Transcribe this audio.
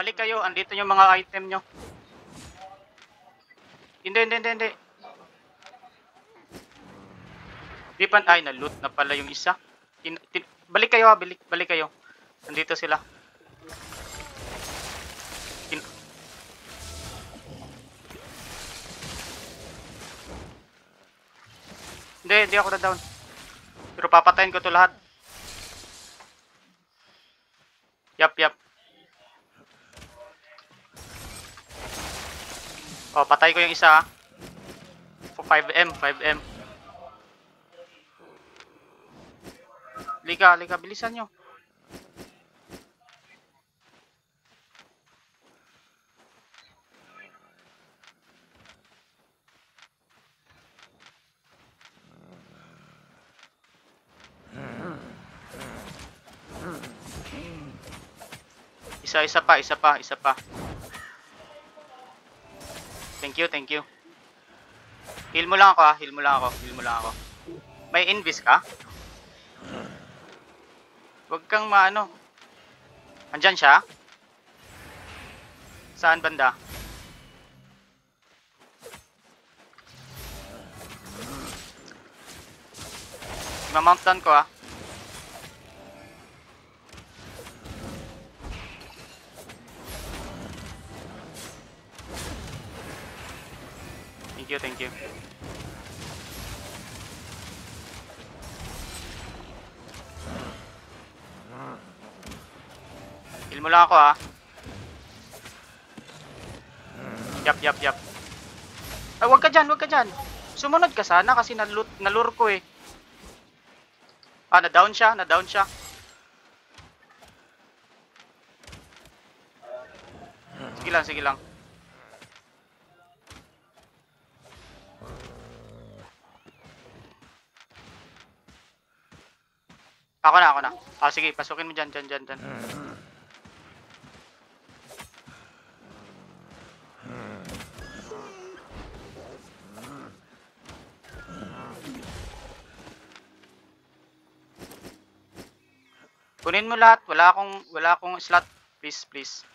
Balik kayo, andito yung mga item nyo. Hindi. Di pa, ay, na-loot na pala yung isa. Balik kayo ha, balik kayo. Andito sila. Hindi ako na down. Pero papatayin ko to lahat. Yap. Oh, patay ko yung isa. 5M. Liga, bilisan nyo. Isa pa. Thank you. Heal mo lang ako. May invis ka? Huwag kang maano. Andyan siya? Saan banda? Ma-mount down ko ah. Thank you. Heal mo lang ako ah. Yap. Ay, wag ka dyan. Sumunod ka sana kasi nalure ko eh. Ah, na-down siya. Sige lang. Ako na. Ah, sige, pasukin mo dyan. Kunin mo lahat. Wala akong slot. Please.